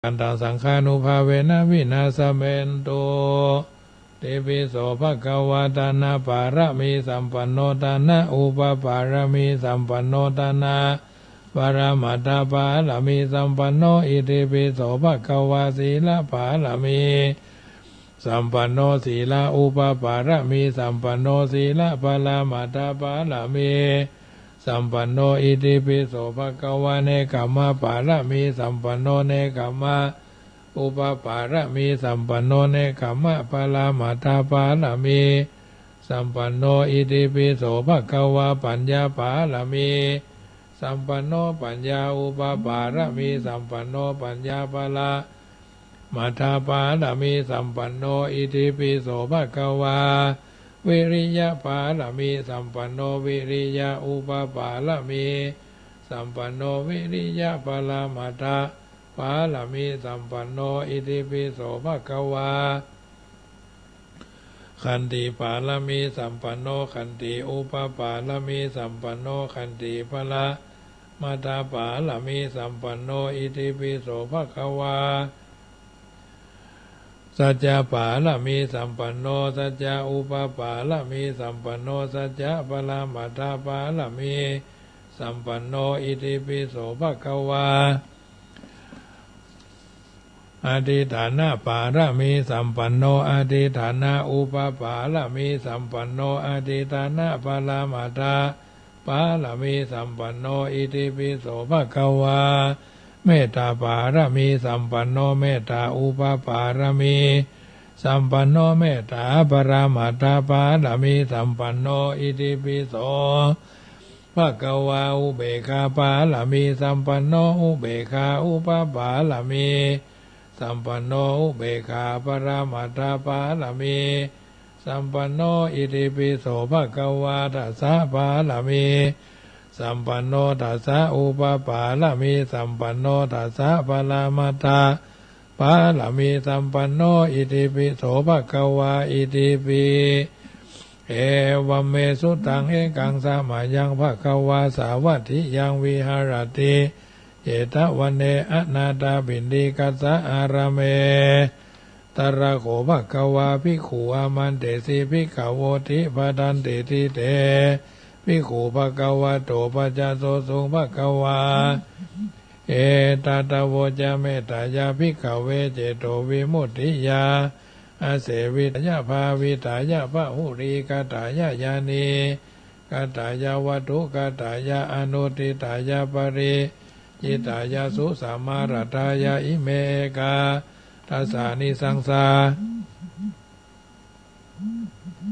อันตังสังฆานุภาเวนะวินาสเมนโตเตปิโสภะคะวะตานะปารมีสัมปันโนตานะอุปปารมีสัมปันโนตานะปรมัตถปารมีสัมปันโนอิติปิโสภะคะวะสีลปารมีสัมปันโนสีลอุปปารมีสัมปันโนสีลปรมัตถปารมีสัมปันโนอิติปิโสภะคะวะเนกัมมะปารมีสัมปันโนเนกัมมะอุปปารมีสัมปันโนเนกัมมะปรมัตถปารมีสัมปันโนอิติปิโสภะคะวะปัญญาปารมีสัมปันโนปัญญาอุปปารมีสัมปันโนปัญญาปรมัตถปารมีสัมปันโนอิติปิโสภะคะวะวิริยะปารมีสัมปันโนวิริยะอุปปารมีสัมปันโนวิริยะปรมัตถปารมีสัมปันโนอิติปิโสภะคะวะขันติปารมีสัมปันโนขันติอุปปารมีสัมปันโนขันติปรมัตถปารมีสัมปันโนอิติปิโสภะคะวะสัจจะปารมีสัมปันโนสัจจะอุปปารมีสัมปันโนสัจจะปรมัตถปารมีสัมปันโนอิติปิโสภะคะวะอธิฐานะปารมีสัมปันโนอธิฐานะอุปปารมีสัมปันโนอธิฐานะปรมัตถปารมีสัมปันโนอิติปิโสภะคะวะเมตตาปารมีสัมปันโนเมตตาอุปปารมีสัมปันโนเมตตาปรมัตถปารมีสัมปันโนอิติปิโสภะคะวะอุเบกขาปารมีสัมปันโนอุเบกขาอุปปารมีสัมปันโนอุเบกขาปรมัตถปารมีสัมปันโนอิติปิโสภะคะวะทัสสะปารมีสัมปันโนทัสสะอุปปารมีสัมปันโนทัสสะปรมัตถปารมีสัมปันโนอิติปิโสภะคะวะอิติปิเอวัมเมสุตังเอกังสามายังภะคะวะสาวัตถิยังวิหารติเจตวันเนอนาตาบินดีกัสสะอารเมตระโขภะคะวะภิกขุอามันเตสิภิกขโวติปทันติทิเตภิกขุภะคะวะโตปัจจโสสุภะคะวะเอตตะโวจเมตตายาภิกขเวเจโตวิมุตติยาอาเสวิตายาภาวิตายาภาหุริกตายายานีกตายาวัตถุกตายาอนุติตายาปริจิตายาสุสามารตายาอิเมกาทัสสานิสังสา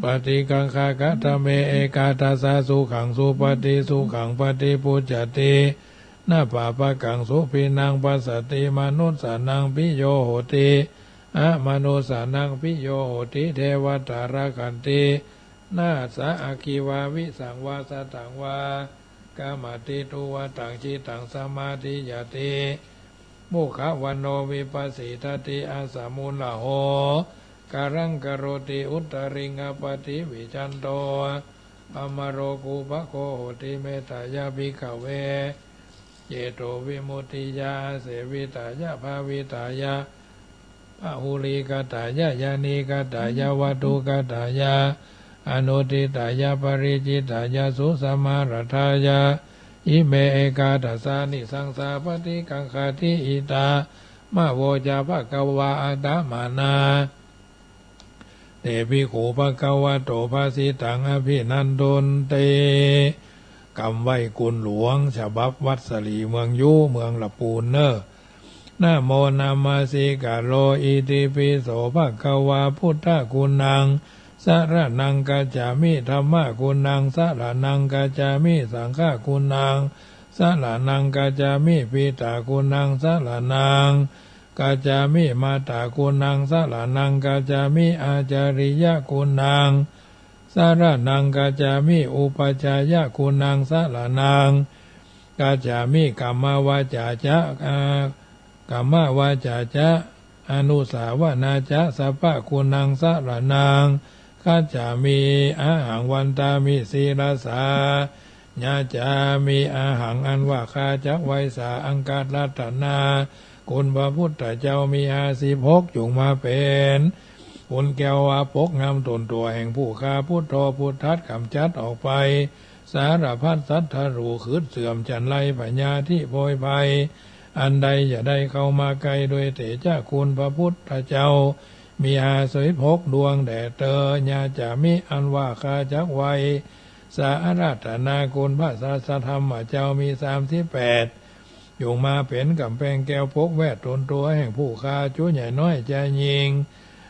ปฏิกังคากะทะเมเอกาทัสสะสุขังสุปฏิสุขังปฏิปุจจตินาปาปะกังสุปินังปัสสติมนุสสานังปิโยโหติอะมนุสสานังปิโยโหติเทวตาราคันตินาสะอาคิวาวิสังวาสตังวากามติตุวตังจิตังสมาธิยติมุขวันโนวิปัสสิทติอาสามุลโหการังกโรติอุตริงปฏิวิจันโตอมโรกุภโคโหติเมตายาภิกขเวเจโตวิมุตติยาเสวิตายาภาวิตายาปะหุลิกตายายานิกตายาวัตุกตายาอนุติตายาปริจิตายาสุสมารทายาอิเมเอกาทัสสานิสังสาปฏิกังคติอิตามะโวจาภะคะวะอะตมานาเตภิกขุภะคะวะโตภาสิตังอภินันโดนเตกำไว้กุลหลวงฉบับวัดสลีเมืองยูเมืองละปูนเนอนะโมนามาสิกาโลอิติปิโสภะคะวะพุทธกุณังสารนังกัจจามิธัมมกุณังสารนังกัจจามิสังฆกุณังสารนังกัจจามิปิตากุณังสารนังกัจจามิมาตากุณังสารนังกัจจามิอาจาริยกุณังสารนังกัจจามิอุปจายกุณังสารนังกัจจามิกัมมวาจาจะกัมมวาจาจะอนุสาวนาจะสัพพะกุณังสารนังกัจจามิอาหังวันตามิศีลสาญาจามิอาหังอันว่าคาจักไวสาอังกัตลัตนา คุณพระพุทธเจ้ามี56จงมาเป็นคุณแก้ววาปกงามตนตัวแห่งผู้ฆ่าพุทโธพุทธัสกำจัดออกไปสารพัดสัตว์ทารูขืดเสื่อมจันไรปัญญาที่โพยภัยอันใดอย่าได้เข้ามาไกลโดยเถจ้าคุณพระพุทธเจ้ามี56ดวงแด่เตอญาจะมีอันว่าคาจักไวสาราธนาคุณพระศาสธรรมเจ้ามี38อยู่มาเป็นกำแพงแก้วพกแวดตนตัวแห่งผู้ฆ่าจุใหญ่น้อยใจยิง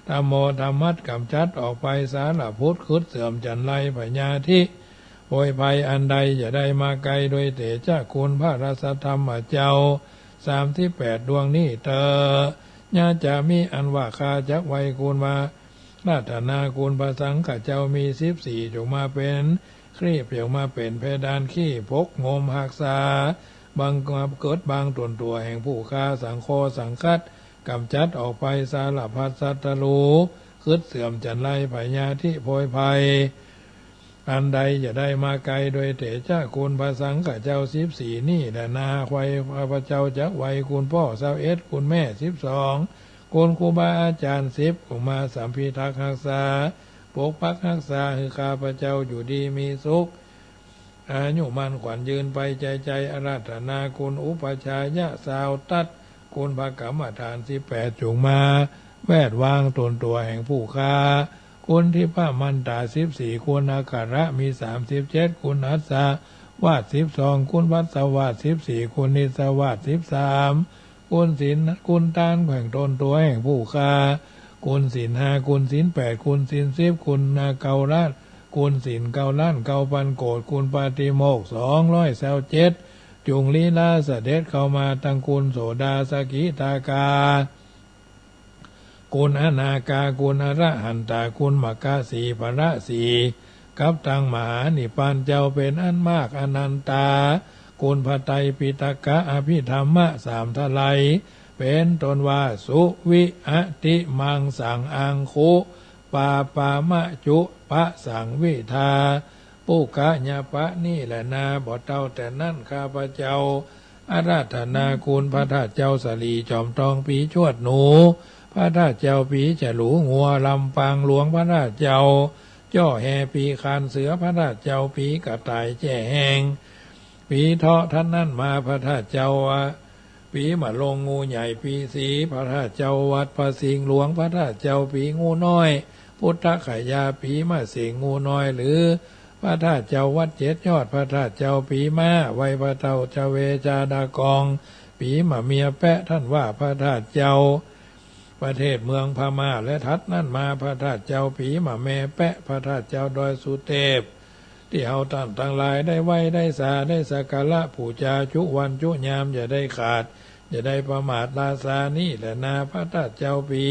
ธรรมโมธรรมัดกำจัดออกไปสารพุทธคืดเสื่อมจันไรปัญญาที่โพยภัยอันใดอย่าได้มาไกลโดยเถจ้าคุณพระราชธรรมเจ้า38ดวงนี้เตอญาจะมีอันว่าคาจักไวคุณมาราธนาคุณพระสังฆเจ้ามี14จงมาเป็นครีบจงมาเป็นเพดานขี้พกงมหักษาบางเกิดบางตนตัวแห่งผู้ฆ่าสังโฆสังคัดกำจัดออกไปสารพัดสัตว์รูคืดเสื่อมจันไรปัญญาที่โพยภัยอันใดอย่าได้มาไกลโดยเถจ้าคุณพระสังฆเจ้า14นี่แหละนาไว้พระเจ้าจักไว้คุณพ่อ21คุณแม่12คุณครูบาอาจารย์10กุมาสามพิทักษ์รักษาปกปักรักษาคือข้าพระเจ้าอยู่ดีมีสุขอายุมันขวัญยืนไปใจอาราธนาคุณอุปชายะสาวตัดคุณพระกรรมฐาน18จงมาแวดวางตนตัวแห่งผู้ฆ่าคุณที่พระมันตา14คุณอาการะมี37คุณอัสสาวาด12คุณวัสวาด14คุณนิสวาด13คุณศีลคุณตานแห่งตนตัวแห่งผู้ฆ่าคุณศีล5คุณศีล8คุณศีล10คุณนาเกาลัดคุณศีลเกาล้านเกาปันโกดคุณปาติโมกข์227จุงลีลาเสด็จเข้ามาตังคุณโสดาสกิตากาคุณอนาคาคุณอรหันตาคุณมกาสีภระสีกับตังมหานิพพานเจ้าเป็นอันมากอนันตาคุณพระไตรปิฎกะอภิธรรมะ3ทลายเป็นตนว่าสุวิอติมังสังอังคุปาปามะจุปะสังวิทาปุกะญาปะนี่แหละนาบ่เต้าแต่นั่นข้าพเจ้าอาราธนาคุณพระธาตุเจ้าสลีจอมทองปีชวดหนูพระธาตุเจ้าปีฉลูงัวลำปางหลวงพระธาตุเจ้าจ้อแห่ปีคานเสือพระธาตุเจ้าปีกระต่ายแจ้แหงปีเทาะท่านนั่นมาพระธาตุเจ้าปีมาลงงูใหญ่ปีสีพระธาตุเจ้าวัดพระสิงห์หลวงพระธาตุเจ้าปีงูน้อยพุทธขายาปีมาสิงงูน้อยหรือพระธาตุเจ้าวัด7ยอดพระธาตุเจ้าปีมาไวพระเต่าเจเวจาดากองปีมาเมียแปะท่านว่าพระธาตุเจ้าประเทศเมืองพม่าและทัดนั่นมาพระธาตุเจ้าปีมาแม่แปะพระธาตุเจ้าดอยสุเทพที่เอาตั้งทั้งหลายได้ไหวได้สาได้สักการะผู้จาจุวันจุยามอย่าได้ขาดอย่าได้ประมาทลาสานี่แหละนาพระธาตุเจ้าปี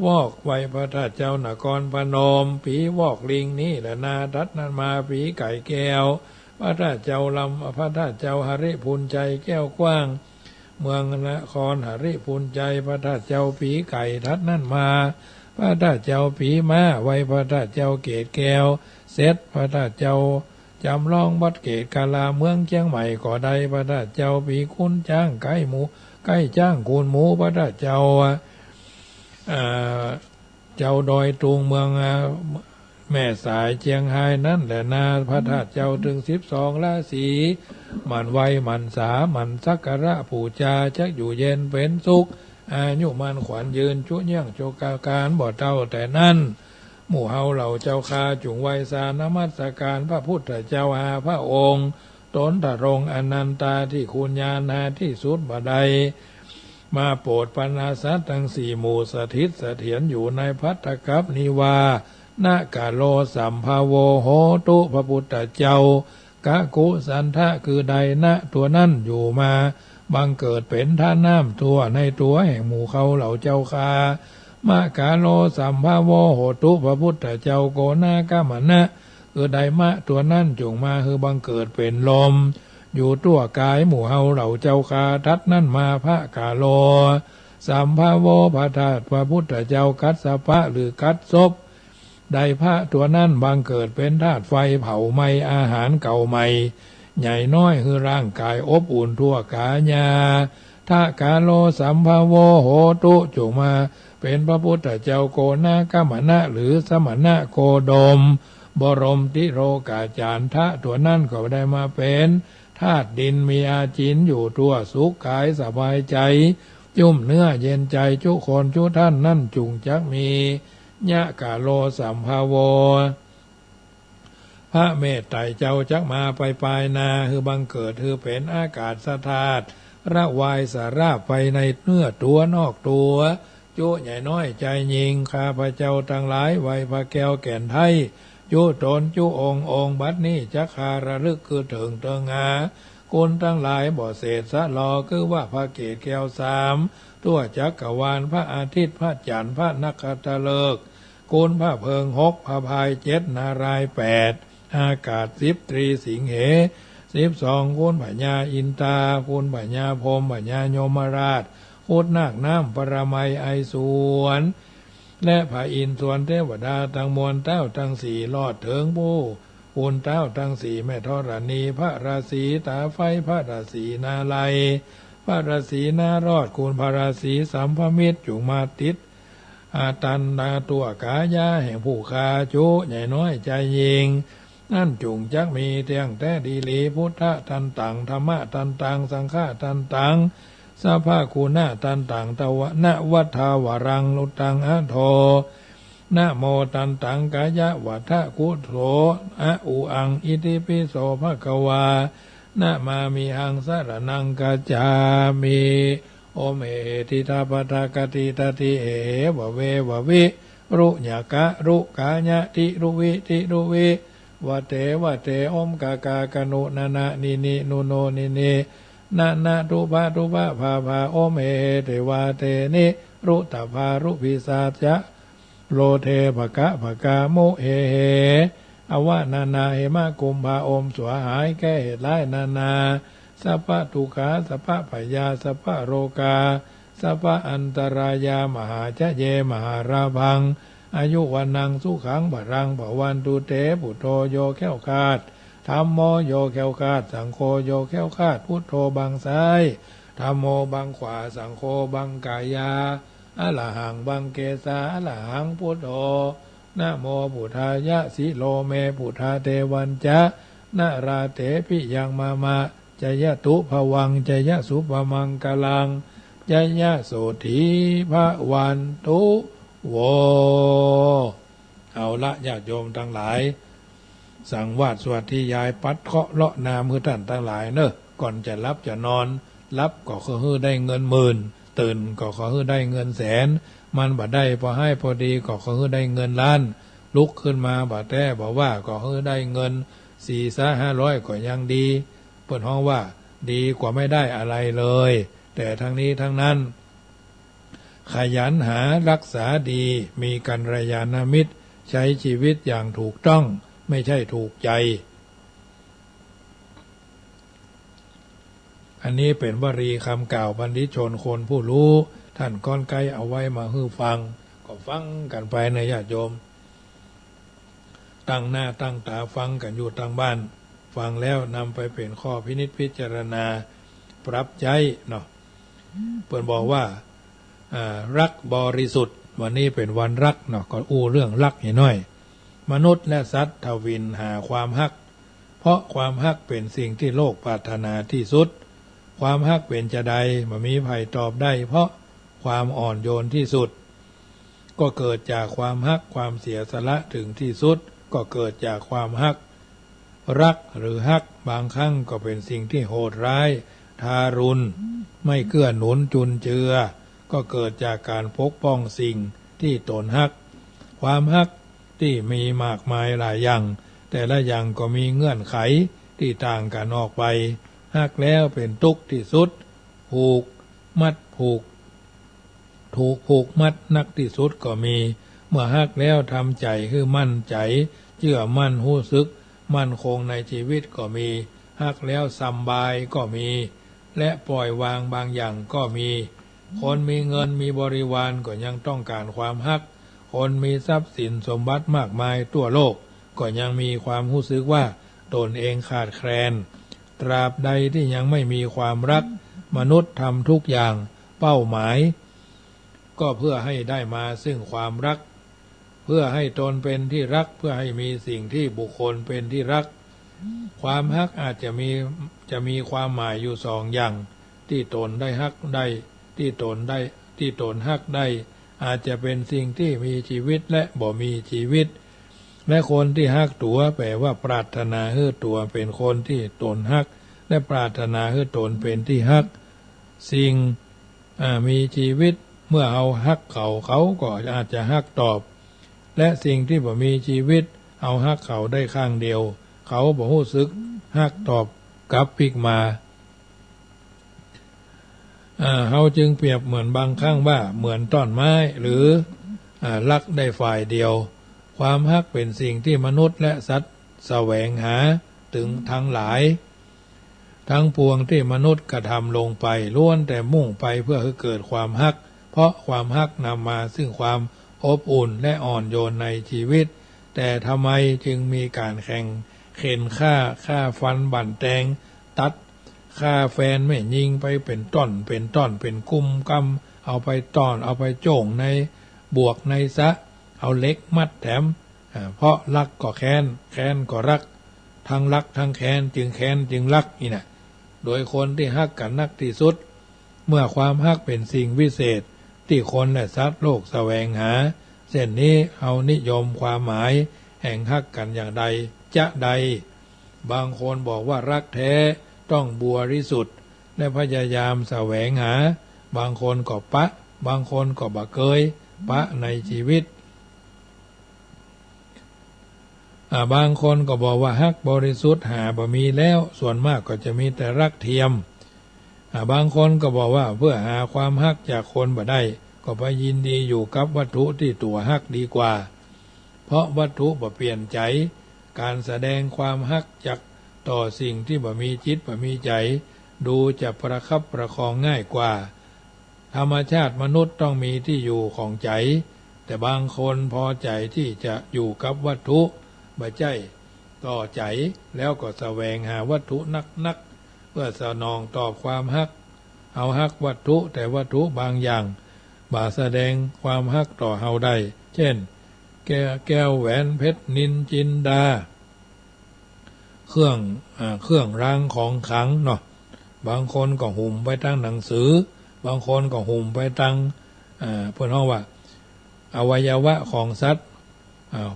วอกไว้พระธาตุเจ้านครพนมปีวอกลิงนี่แหละนาทัดนั้นมาปีไก่แก้วพระธาตุเจ้าลำพระธาตุเจ้าหริพูนใจแก้วกว้างเมืองนครหริพูนใจพระธาตุเจ้าปีไก่ทัดนั่นมาพระธาตุเจ้าปีม้าไว้พระธาตุเจ้าเกศแก้วเสร็จพระธาตุเจ้าจำลองวัดเกศกาลาเมืองเชียงใหม่ก่อใดพระธาตุเจ้าปีคุณจ้างไก่หมูไก่จ้างคูนหมูพระธาตุเจ้าเจ้าดอยตุงเมืองแม่สายเชียงไฮ้นั่นแหละนาพระธาตุเจ้าถึง12ราศีมันไวมันสามันสักการะผู้จาจักอยู่เย็นเป็นสุขอายุมันขวัญยืนชุเยี่ยงโจกาการบ่เต้าแต่นั่นหมู่เฮาเหล่าเจ้าคาจุงไวสานมัสการพระพุทธเจ้าหาพระองค์ตนตรงอนันตาที่คุณญาณาที่สุดบ่ได้มาโปรดปนาสัตทั้ง4หมู่สถิตเสถียรอยู่ในภัตตกัปนิวาณกาโลสัมภาโวโหตุพระพุทธเจ้ากะกุสันทะคือใดณตัวนั่นอยู่มาบังเกิดเป็นท่าน้ำตัวในตัวแห่งหมู่เขาเหล่าเจ้าคามากาโลสัมภาโวโหตุพระพุทธเจ้าโกนากามนะคือใดมะตัวนั่นจงมาคือบังเกิดเป็นลมอยู่ตัวกายหมู่เฮาเหล่าเจ้าคาทัดนั่นมาพระกาโลสัมภาโวพระธาตุพระพุทธเจ้ากัสสปะหรือกัสศพใดพระตัวนั้นบังเกิดเป็นธาตุไฟเผาไหม้อาหารเก่าใหม่ใหญ่น้อยคือร่างกายอบอุ่นทั่วกายา ทากาโลสัมภโวโหตุจงมาเป็นพระพุทธเจ้าโกนากามณะหรือสมณะโคดมบรมติโรกาจารย์ทะตัวนั่นก็ได้มาเป็นธาตุดินมีอาจินอยู่ตัวสุขกายสบายใจจุ่มเนื้อเย็นใจจุคนจุท่านนั่นจุงจักมียะกาโลสัมภโวพระเมตไตรเจ้าจักมาไปนาคือบังเกิดคือเป็นอากาศสธาตุระวายสาราไปในเนื้อตัวนอกตัวจุใหญ่น้อยใจยิงข้าพระเจ้าทั้งหลายไว้พระแก้วแก่นไทยจุตนจุองค์บัดนี้จักคาระลึกคือถึงเติงอาคุณทั้งหลายบ่เศษสะลอคือว่าพระเกศแก้วสามตัวจักรวาลพระอาทิตย์พระจันทร์พระนักขัตฤกษ์คุณพระเพิงหกพระพายเจ็ดนารายแปดอากาศ10ตรีสิงเห12คุณพญาอินตาคุณพญาพรหมพญาโยมราชคุณนาคน้ำปรมัยไอสวนและพระอินทร์ส่วนเทวดาทั้งมวลเต้าทั้งสี่ลอดเถิงผู้คุณเต้าทั้งสี่แม่ธรณีพระราศีตาไฟพระราศีนาลัยพระราศีนารอดคุณพระราศีสัมภมิตรจุมาติดอาตันนาตัวกายาแห่งผู้คาจุใหญ่น้อยใจยิงนั่นจุงจักมีเตียงแต่ดีลีพุทธะตันตังธรรมะตันตังสังฆะตันตังสัพพะคูณะตันตังตวะนะวัฏาวรังลุตังอะโทนะโมตันตังกายะวัฏกุโธอะอุอังอิติปิโสภะคะวานะมามิหังสรณังกัจจามิโอเมติตาปทากติตติเอวะเววะวิรุญกะรุกาญะติรุวิติรุวิวะเตวะเตอมกากากนุนานะนินินุโนนินินานะตุภาตุภาภาภาโอเมเทวาเตนิรุตภารุภิสาจะโลเทภกะภกาโมเอเหอวะนานาเหมะกุมภาอมสวหายแก้เหตุร้ายนานาสัพพะทุกขาสัพพะพยาสัพพะโรกาสัพพะอันตรายามหาจะเยมหาราพังอายุวันนังสุขังบรังภวันตุเตปุโตโยแก้วคาดธัมโมโยแก้วคาดสังโฆโยแก้วคาดพุทโธบังซ้ายธัมโมบังขวาสังโฆบังกายาอะระหังบังเกสาอะระหังพุทโธนะโมพุทธายะสิโลเมพุทธาเทวันจะนะราเถปิยังมาจยะตุภวังจยะสุปมังกลังจยะโสธีภวันตุโวเอาละญาติโยมทั้งหลายสังวาสสวัสดียายปัดเคาะเลาะนามคือท่านทั้งหลายเนอะก่อนจะรับจะนอนรับก็ขอให้ได้เงินหมื่นตื่นก็ขอให้ได้เงินแสนมันบ่ได้พอให้พอดีก็ขอให้ได้เงินล้านลุกขึ้นมาบ่แต่บอกว่าก็ให้ได้เงิน400-500ก็ยังดีเปิดห้องว่าดีกว่าไม่ได้อะไรเลยแต่ทั้งนี้ทั้งนั้นขยันหารักษาดีมีกัลยาณมิตรใช้ชีวิตอย่างถูกต้องไม่ใช่ถูกใจอันนี้เป็นวลีคำกล่าวบัณฑิตชนคนผู้รู้ท่านก้อนไกลเอาไว้มาฮื้อฟังก็ฟังกันไปในญาติโยมตั้งหน้าตั้งตาฟังกันอยู่ทางบ้านฟังแล้วนำไปเป็นข้อพินิจพิจารณาปรับใจเนาะเปิ่นบอกว่ารักบริสุทธิ์วันนี้เป็นวันรักเนาะก็อู้เรื่องรักหน่อยมนุษย์และสัตว์ทวินหาความฮักเพราะความฮักเป็นสิ่งที่โลกปรารถนาที่สุดความฮักเป็นจะใดบ่มีไผตอบได้เพราะความอ่อนโยนที่สุดก็เกิดจากความฮักความเสียสละถึงที่สุดก็เกิดจากความฮักรักหรือฮักบางครั้งก็เป็นสิ่งที่โหดร้ายทารุณไม่เกื้อหนุนจุนเจือก็เกิดจากการปกป้องสิ่งที่ตนฮักความฮักที่มีมากมายหลายอย่างแต่ละอย่างก็มีเงื่อนไขที่ต่างกันออกไปฮักแล้วเป็นทุกข์ที่สุดผูกมัดถูกผูกมัดนักที่สุดก็มีเมื่อฮักแล้วทำใจคือมั่นใจเชื่อมั่นรู้สึกมั่นคงในชีวิตก็มีฮักแล้วสบายก็มีและปล่อยวางบางอย่างก็มีคนมีเงินมีบริวารก็ยังต้องการความฮักคนมีทรัพย์สินสมบัติมากมายทั่วโลกก็ยังมีความรู้สึกว่าตนเองขาดแคลนตราบใดที่ยังไม่มีความรัก มนุษย์ทำทุกอย่างเป้าหมายก็เพื่อให้ได้มาซึ่งความรักเพื่อให้ตนเป็นที่รักเพื่อให้มีสิ่งที่บุคคลเป็นที่รักความฮักอาจจะมีความหมายอยู่สองอย่างที่ตนได้ฮักได้ที่ตนฮักได้อาจจะเป็นสิ่งที่มีชีวิตและบ่มีชีวิตและคนที่ฮักตัวแปลว่าปรารถนาให้ตัวเป็นคนที่ตนฮักและปรารถนาให้ตนเป็นที่ฮักสิ่งมีชีวิตเมื่อเอาฮักเขาก็อาจจะฮักตอบและสิ่งที่บ่มีชีวิตเอาฮักเขาได้ข้างเดียวเขาบ่รู้สึกฮักตอบกลับพิกมาเขาจึงเปรียบเหมือนบางครั้งว่าเหมือนต้นไม้หรือรักได้ฝ่ายเดียวความฮักเป็นสิ่งที่มนุษย์และสัตว์แสวงหาถึงทั้งหลายทั้งปวงที่มนุษย์กระทำลงไปล้วนแต่มุ่งไปเพื่อให้เกิดความฮักเพราะความฮักนำมาซึ่งความอบอุ่นและอ่อนโยนในชีวิตแต่ทำไมจึงมีการแข่งเข็นฆ่าฟันบั่นแตงตัดฆ่าแฟนไม่ยิงไปเป็นต้นเป็นกุมกำเอาไปต้อนเอาไปโจ่งในบวกในซะเอาเล็กมัดแถมเพราะรักก็แค้นก็รักทั้งรักทั้งแค้นจึงรักนี่นะโดยคนที่ฮักกันนักที่สุดเมื่อความฮักเป็นสิ่งวิเศษที่คนและสัตว์โลกแสวงหาเส้นนี้เอานิยมความหมายแห่งฮักกันอย่างใดจะใดบางคนบอกว่ารักแท้ต้องบริสุทธิ์และพยายามแสวงหาบางคนก็ปะบางคนก็บะเกยปะในชีวิตบางคนก็บอกว่าฮักบริสุทธิ์หาบ่มีแล้วส่วนมากก็จะมีแต่รักเทียมบางคนก็บอกว่าเพื่อหาความฮักจากคนบ่ได้ก็ไปยินดีอยู่กับวัตถุที่ตัวฮักดีกว่าเพราะวัตถุบ่เปลี่ยนใจการแสดงความฮักจากต่อสิ่งที่บ่มีจิตบ่มีใจดูจะประคับประคองง่ายกว่าธรรมชาติมนุษย์ต้องมีที่อยู่ของใจแต่บางคนพอใจที่จะอยู่กับวัตถุบ่ใจต่อใจแล้วก็แสวงหาวัตถุนักเพื่อสนองตอบความฮักเอาฮักวัตถุแต่วัตถุบางอย่างบ่แสดงความฮักต่อเฮาได้เช่นแก้วแหวนเพชรนินจินดาเครื่องรางของขลังเนาะบางคนก็หุ่มไปตั้งหนังสือบางคนก็หุ่มไปตั้งเพิ่นเฮาว่าอวัยวะของสัตว์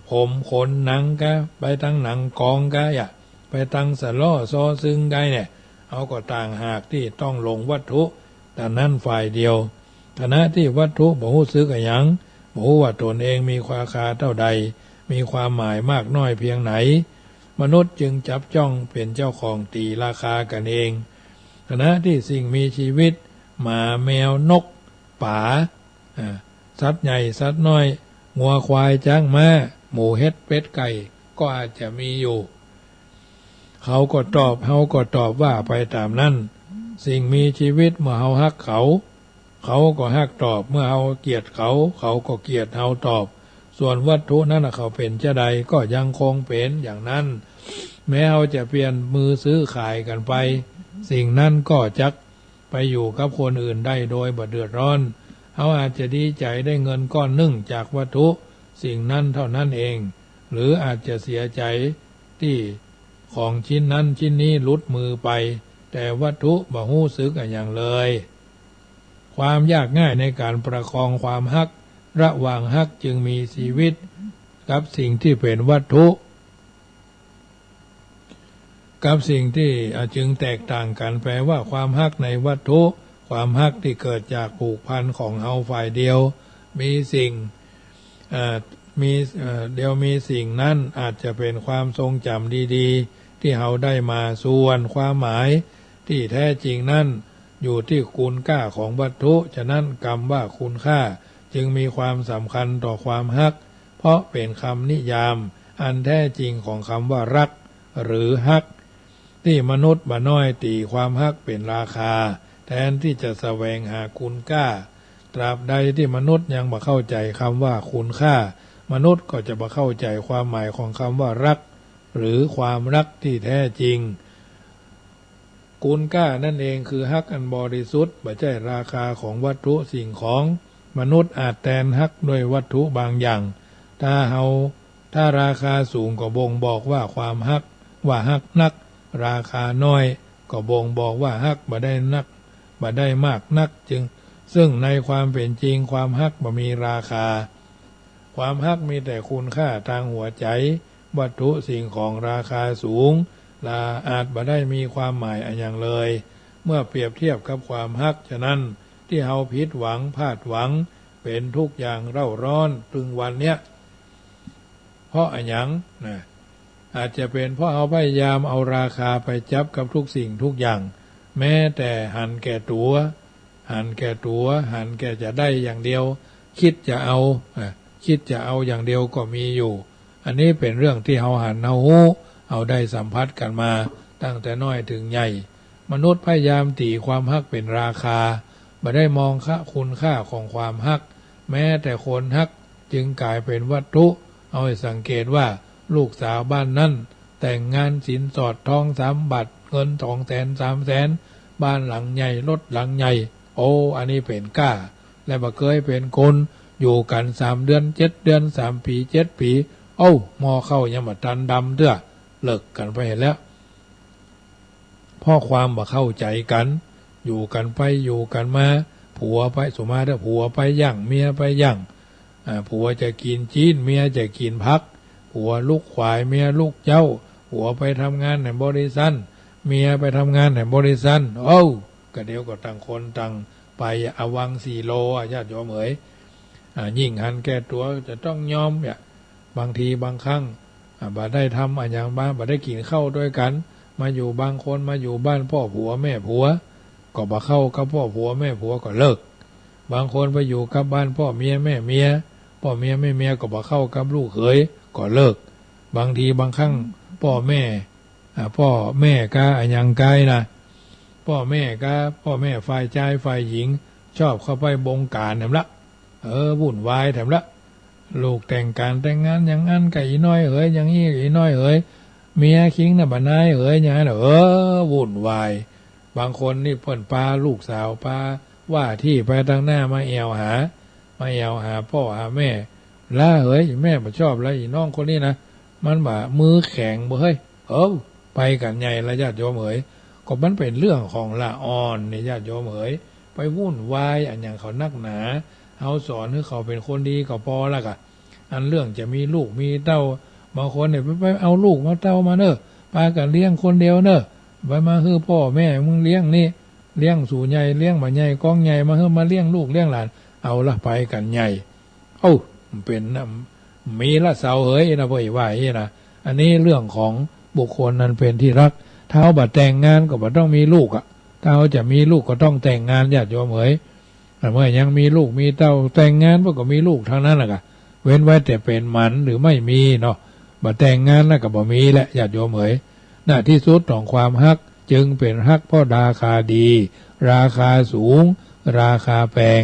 ผมขนหนังกะไปตั้งหนังกองกะอย่าไปตั้งสะล้อซอซึ่งไกเนี่ยเอาก็ต่างหากที่ต้องลงวัตถุแต่นั้นฝ่ายเดียวขณะที่วัตถุบ่ฮู้สึกอะหยังบ่ฮู้ว่าตนเองมีราคาเท่าใดมีความหมายมากน้อยเพียงไหนมนุษย์จึงจับจ้องเป็นเจ้าของตีราคากันเองขณะที่สิ่งมีชีวิตหมาแมวนกป่าสัตว์ใหญ่สัตว์น้อยงัวควายจ้างม้าหมูเห็ดเป็ดไก่ก็อาจจะมีอยู่เขาก็ตอบว่าไปตามนั้นสิ่งมีชีวิตเมื่อเฮาฮักเขาก็ฮักตอบเมื่อเฮาเกลียดเขาก็เกลียดเฮาตอบส่วนวัตถุนั้นเขาเป็นจะใดก็ยังคงเป็นอย่างนั้นแม้เฮาจะเปลี่ยนมือซื้อขายกันไปสิ่งนั้นก็จักไปอยู่กับคนอื่นได้โดยบ่เดือดร้อนเขาอาจจะดีใจได้เงินก้อนหนึ่งจากวัตถุสิ่งนั้นเท่านั้นเองหรืออาจจะเสียใจที่ของชิ้นนั้นชิ้นนี้หลุดมือไปแต่วัตถุบ่ฮู้สึกอย่างเลยความยากง่ายในการประคองความฮักระหว่างฮักจึงมีชีวิตกับสิ่งที่เป็นวัตถุกับสิ่งที่จึงแตกต่างกันแปลว่าความฮักในวัตถุความฮักที่เกิดจากผูกพันของเฮาฝ่ายเดียวมีสิ่งมีสิ่งนั้นอาจจะเป็นความทรงจำดีๆที่เฮาได้มาส่วนความหมายที่แท้จริงนั้นอยู่ที่คุณค่าของวัตถุฉะนั้นคำว่าคุณค่าจึงมีความสำคัญต่อความฮักเพราะเป็นคำนิยามอันแท้จริงของคำว่ารักหรือฮักที่มนุษย์บ่น้อยตีความฮักเป็นราคาแทนที่จะแสวงหาคุณค่าตราบใดที่มนุษย์ยังบ่เข้าใจคำว่าคุณค่ามนุษย์ก็จะบ่เข้าใจความหมายของคำว่ารักหรือความรักที่แท้จริง กูลก้านั่นเองคือฮักอันบริสุทธิ์บ่ใช่ราคาของวัตถุสิ่งของมนุษย์อาจแทนฮักด้วยวัตถุบางอย่างถ้าราคาสูงก็บ่งบอกว่าความฮักว่าฮักนักราคาน้อยก็บ่งบอกว่าฮักบ่ได้นักบ่ได้มากนักซึ่งในความเป็นจริงความฮักบ่มีราคาความฮักมีแต่คุณค่าทางหัวใจวัตถุสิ่งของราคาสูงอาจบ่ได้มีความหมายอย่างเลยเมื่อเปรียบเทียบกับความฮักฉะนั้นที่เฮาผิดหวังพลาดหวังเป็นทุกอย่างเร่าร้อนถึงวันเนี้ยเพราะอย่างนะอาจจะเป็นเพราะเอาพยายามเอาราคาไปจับกับทุกสิ่งทุกอย่างแม้แต่หันแก่ตัวหันแก่จะได้อย่างเดียวคิดจะเอาอย่างเดียวก็มีอยู่อันนี้เป็นเรื่องที่เฮาหันเอาได้สัมผัสกันมาตั้งแต่น้อยถึงใหญ่มนุษย์พยายามตีความฮักเป็นราคาบ่ได้มองคุณค่าของความฮักแม้แต่คนฮักจึงกลายเป็นวัตถุเอาให้สังเกตว่าลูกสาวบ้านนั้นแต่งงานสินสอดทอง3 บาทเงิน200,000 300,000บ้านหลังใหญ่รถหลังใหญ่โอ้อันนี้เป็นก้าและบ่เคยเป็นคนอยู่กัน3 เดือน7 เดือน3 ปี7 ปีเอ้ามอเข้ายังบ่ทันดำเด้อเลิกกันไปแล้วเพราะความบ่เข้าใจกันอยู่กันไปอยู่กันมาผัวไปสมมาถ้าผัวไปย่างเมียไปย่างผัวจะกินจีนเมียจะกินพักผัวลูกขวายเมียลูกเจ้าผัวไปทำงานในบริษัทเมียไปทำงานในบริษัทโอ้ก็เดี๋ยวก็ต่างคนต่างไปอวัง4 โลญาติโยมเอ๋ยยิ่งหันแก่ตัวจะต้องยอมเนี่ยบางทีบางครั้งบ่ได้ทำอย่างบ้านบ่ได้กินข้าวด้วยกันมาอยู่บางคนมาอยู่บ้านพ่อผัวแม่ผัวก็บ่เข้ากับพ่อผัวแม่ผัวก็เลิกบางคนไปอยู่กับบ้านพ่อเมียแม่เมียพ่อเมียแม่เมียก็บ่เข้ากับลูกเขยก็เลิกบางทีบางครั้งพ่อแม่ก็อย่างกายนะพ่อแม่ฝ่ายชายฝ่ายหญิงชอบเข้าไปบงการแถมละวุ่นวายแถมละลูกแต่งงานอย่างนั้นกับอีน้อยเอ๋ยอย่างนี้อีน้อยเอ๋ยเมียคิงน่ะบ่นายเอ๋ยอย่างนั้นวุ่นวายบางคนนี่เพิ่นพาลูกสาวพาว่าที่ไปทางหน้ามาแอวหาพ่อหาแม่ล่าเอ๋ยแม่บ่ชอบแล้วอีน้องคนนี้นะมันบ่มือแข็งบ่เฮ้ยไปกันใหญ่ละญาติโยมเอ๋ยก็มันเป็นเรื่องของละอ่อนนี่ญาติโยมเอ๋ยไปวุ่นวายอันอย่างเขานักหนาเฮาสอนให้เขาเป็นคนดีก็พอละกะอันเรื่องจะมีลูกมีเต้าบางคนเนี่ยไปเอาลูกมาเต้ามาเนอะปากันเลี้ยงคนเดียวเนอะไปมาคือพ่อแม่มึงเลี้ยงนี่เลี้ยงสู่ใหญ่เลี้ยงบ่ใหญ่ก้องใหญ่มาเฮือมาเลี้ยงลูกเลี้ยงหลานเอาละไปกันใหญ่เป็นมีละเสาเฮ้ยนะบ่ว่านะอันนี้เรื่องของบุคคลนั้นเป็นที่รักถ้าบ่แต่งงานก็บ่ต้องมีลูกอ่ะถ้าจะมีลูกก็ต้องแต่งงานญาติโยมเอ๋ยเมื่อยังมีลูกมีเต้าแต่งงานก็มีลูกทั้งนั้นแหละเว้นไว้แต่เป็นหมันหรือไม่มีเนาะบ่แต่งงานแล้วก็บ่มีแหละญาติโยมเอ๋ยหน้าที่สุดของความฮักจึงเป็นฮักเพราะราคาดีราคาสูงราคาแพง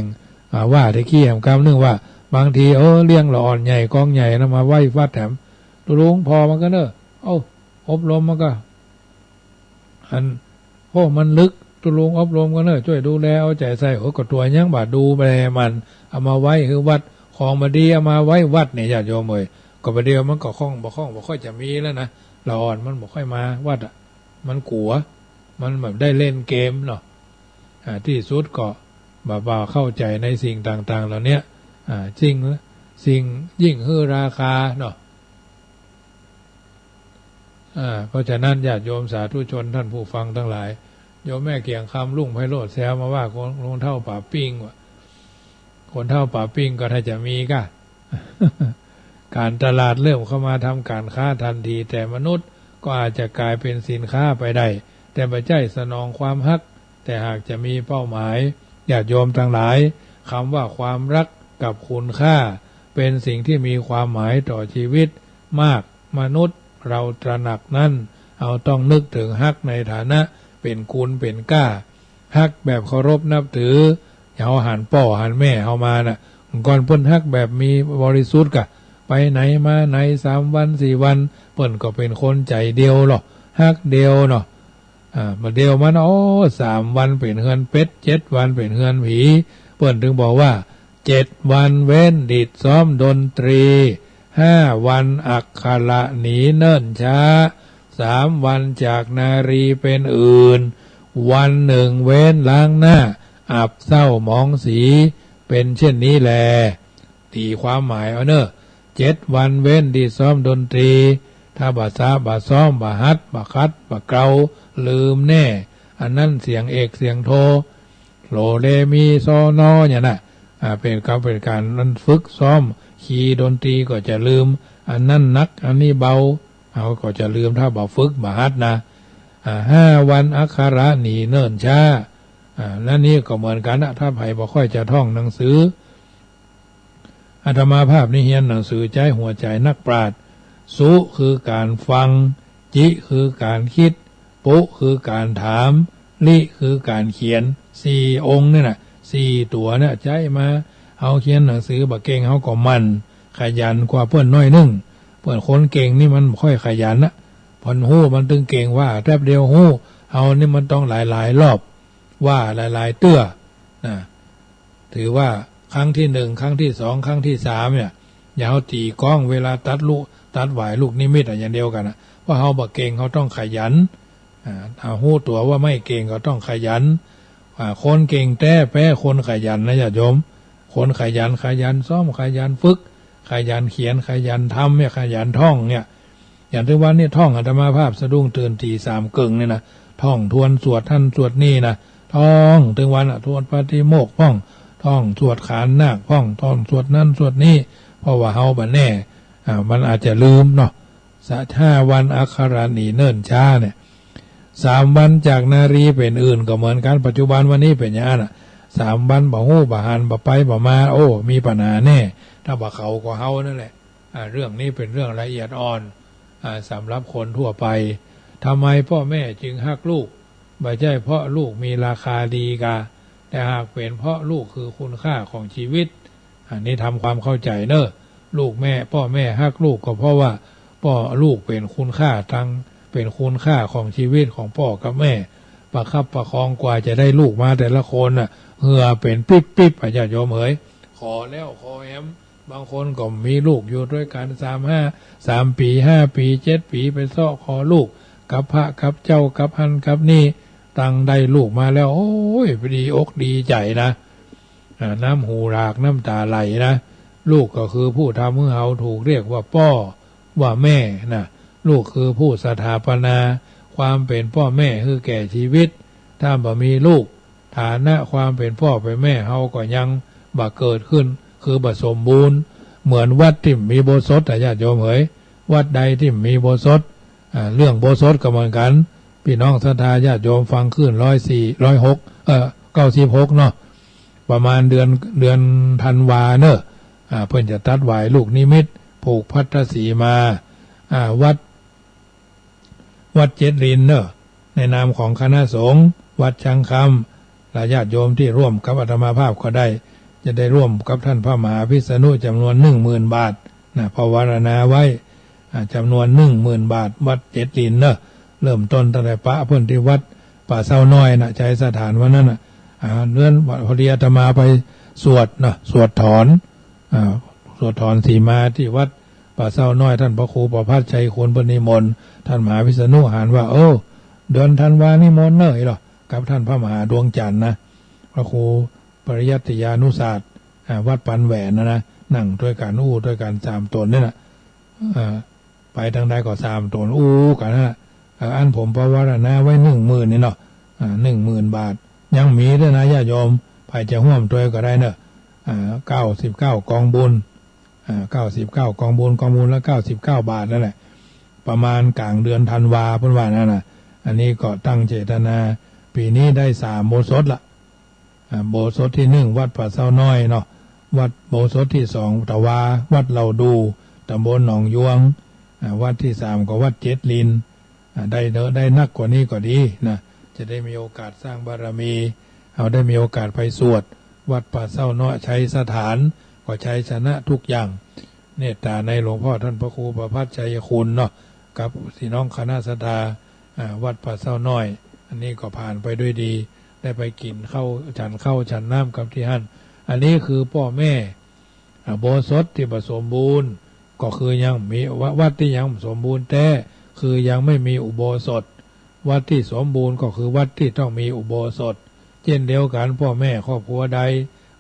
ว่าตะกี้แห่งคำนึงว่าบางทีเลี้ยงละอ่อนใหญ่กองใหญ่นะมาไหว้วัดแถมลุงพอมันก็เนอะอบรมมันก็มันลึกตุลุงอบรมก็เนอะช่วยดูแลเอาใจใส่ก็ตัวยังบาดดูแลมันเอามาไว้คือวัดของมาดีเอามาไว้วัดเนี่ยญาติโยมเอ๋ยก็ประเดี๋ยวมันก็บ่ค่อยจะมีแล้วนะละอ่อนมันบ่ค่อยมาวัดอ่ะมันกลัวมันแบบได้เล่นเกมเนาะที่สุดก็บ่เข้าใจในสิ่งต่างๆเหล่านี้สิ่งยิ่งฮือราคาเนาะเพราะฉะนั้นญาติโยมสาธุชนท่านผู้ฟังทั้งหลายโยมแม่เกียงคำลุ่งไพโรจน์แซวมาว่าคนเท่าป่าปิ้งว่ะคนเท่าป่าปิ้งก็ถ้าจะมีก็ การตลาดเริ่มเข้ามาทำการค้าทันทีแต่มนุษย์ก็อาจจะกลายเป็นสินค้าไปได้แต่ไม่ใช่สนองความฮักแต่หากจะมีเป้าหมายญาติโยมทั้งหลายคำว่าความรักกับคุณค่าเป็นสิ่งที่มีความหมายต่อชีวิตมากมนุษย์เราตระหนักนั่นเอาต้องนึกถึงฮักในฐานะเป็นคุณเป็นก้าฮักแบบเคารพนับถือเอาหันพ่อหันแม่เอามาน่ะก่อนเปิ้นฮักแบบมีบริสุทธิ์กะไปไหนมาไหน3 วัน4 วันเปิ้นก็เป็นคนใจเดียวหรอฮักเดียวเนาะ มาเดียวมัน3 วันเป็นเฮือนเป็ด7 วันเป็นเฮือนผีเปิ้นถึงบอกว่า7 วันเว้นดิดซ้อมดนตรี5 วันอักขระหนีเนิ่นช้า3 วันจากนารีเป็นอื่นวันหนึ่งเว้นล้างหน้าอับเศร้าหมองสีเป็นเช่นนี้แลตีความหมายเอาเนอะ7 วันเว้นดิดซ้อมดนตรีถ้าบาซาบาซ้อมบาฮัดบาคัดบาเกาลืมแน่อันนั้นเสียงเอกเสียงโทโลเลมีโซโนเนี่ยนะเป็นการนั้นฝึกซ้อมคีย์ดนตรีก็จะลืมอันนั้นนักอันนี้เบาเอาก็จะลืมถ้าบ่ฝึกบาฮัดนะ5 วันอักขระหนีเนิ่นช้าและนี่ก็เหมือนกันนะถ้าไผ่บ่ค่อยจะท่องหนังสืออาตมาภาพนี่เรียนหนังสือใจหัวใจนักปราชญ์สุคือการฟังจิคือการคิดปุคือการถามลิคือการเขียน4 องค์นี่นะ4 ตัวเนี่ยใจมาเอาเขียนหนังสือบ่เก่งเขาก็มันขยันกว่าเพื่อนน้อยนึงเพื่อนคนเก่งนี่มันค่อยขยันนะพอนหู้มันตึงเก่งว่าแป๊บเดียวหู้เอานี่มันต้องหลายรอบว่าหลายเตื้อนะถือว่าครั้งที่1ครั้งที่2ครั้งที่3เนี่ยอย่าเอาตีกล้องเวลาตัดหวายลูกนิมิตอย่างเดียวกันนะว่าเขาบ่เก่งเขาต้องขยันถ้าหู้ตัวว่าไม่เก่งก็ต้องขยันคนเก่งแต่แพ้คนขยันนะญาติโยมคนขยันซ้อมขยันฝึกขยันเขียนขยันทำเนี่ยขยันท่องเนี่ยอย่างที่วันนี้ท่องอาตมาภาพสะดุ้งตื่นตี3 กึ่งเนี่ยนะท่องทวนสวดท่านสวดนี่นะท่องถึงวันทวนปฏิโมกข์ท่องสวดขานนาคท่องสวดนั่นสวดนี่เพราะว่าเฮาบัดแน่มันอาจจะลืมเนาะ5 วันอักขระหนีเนิ่นช้าเนี่ย3 วันจากนารีเป็นอื่นก็เหมือนกันปัจจุบันวันนี้เป็นอย่างนั้น3 วันบ่ฮู้บ่หันบ่ไปบ่มามีปัญหาแน่ถ้าบ่เขาก็เฮานั่นแหละเรื่องนี้เป็นเรื่องละเอียดอ่อนสำหรับคนทั่วไปทำไมพ่อแม่จึงฮักลูกไม่ใช่เพราะลูกมีราคาดีกาแต่หากเป็นเพราะลูกคือคุณค่าของชีวิตอันนี้ทำความเข้าใจเนอะลูกแม่พ่อแม่ฮักลูกก็เพราะว่าลูกเป็นคุณค่าเป็นคุณค่าของชีวิตของพ่อกับแม่ประคับประคองกว่าจะได้ลูกมาแต่ละคนเหงื่อเป็นปิ๊บอาจารย์โยมเอ๋ยขอแล้วขอแอมบางคนก็มีลูกอยู่ด้วยกัน3 ปี5 ปี7 ปีไปซ้อขอลูกกับพระกับเจ้ากับฮันกับนี่ตั้งได้ลูกมาแล้วโอ้ยดีอกดีใจนะน้ำหูรากน้ำตาไหลนะลูกก็คือผู้ทำให้เราถูกเรียกว่าพ่อว่าแม่นะลูกคือผู้สถาปนาความเป็นพ่อแม่คือแก่ชีวิตถ้าบ่มีลูกฐานะความเป็นพ่อเป็นแม่เฮาก็ยังบ่เกิดขึ้นคือบ่สมบูรณ์เหมือนวัดที่มีโบสถ์ญาติโยมเอ๋ยวัดใดที่มีโบสถ์เรื่องโบสถ์ก็เหมือนกันพี่น้องศรัทธาญาติโยมฟังขึ้น96เนาะประมาณเดือนธันวาเนอะเพิ่นจะตัดหวายลูกนิมิตผูกพัทธสีมาวัดเจ็ดรินเนอะในนามของคณะสงฆ์วัดชังคำและญาติโยมที่ร่วมกับอาตมาภาพก็ได้จะได้ร่วมกับท่านพระมหาพิษณุจำนวน 10,000 บาทนะภาวนาไว้จำนวน 10,000 บาทวัดเจ็ดรินเนอะเริ่มต้นตั้งแต่พระเพิ่นที่วัดป่าเศร้าน้อยนะใช้สถานวันนั้นเนื่อนพอดีอาตมาไปสวดถอนสีมาที่วัดป่าเศร้าน้อยท่านพระครูประภัสชัยคุณปนิมนต์ท่านมหาวิษณุหานว่าเดือนธันวานิมนต์เนอะหรอกับท่านพระมหาดวงจันทร์นะพระครูปริยัติยานุศาสตร์วัดปันแหวนนะนั่งด้วยกันด้วยกัน3 ตนนี่นะไปทางใดก็3 ตนกันนะอันผมประวารณาไว้ 10,000 นี่เนาะ10,000 บาทยังมีด้วยนะญาติโยมไปจะร่วมตัวก็ได้เนอะ99 กองบุญ99 กองบุญละ99 บาทนั่นแหละประมาณกลางเดือนธันวาเพิ่นว่านั่นน่ะอันนี้ก็ตั้งเจตนาปีนี้ได้3 โบสถละโบสถที่1วัดป่าเศร้าน้อยเนาะวัดโบสถที่2ตะวาวัดเหล่าดูตำบลหนองยวงวัดที่3ก็วัดเจ็ดลินได้นักกว่านี้ก็ดีนะจะได้มีโอกาสสร้างบารมีเอาได้มีโอกาสไปสวดวัดป่าเศร้าน้อยใช้สถานก็ใช้ชนะทุกอย่างเนตตาในหลวงพ่อท่านพระครูประภัสชัยคุณเนาะกับพี่น้องคณะศรัทธาวัดป่าเศร้าน้อย นนี้ก็ผ่านไปด้วยดีได้ไปกินข้าวฉันน้ำกับที่หั่นอันนี้คือพ่อแม่โบสถที่ผสมบูรณ์ก็คือยังมีวัดที่ยังสมบูรณ์แต่คือยังไม่มีอุโบสถวัดที่สมบูรณ์ก็คือวัดที่ต้องมีอุโบสถเช่นเดียวกันพ่อแม่ครอบครัวใด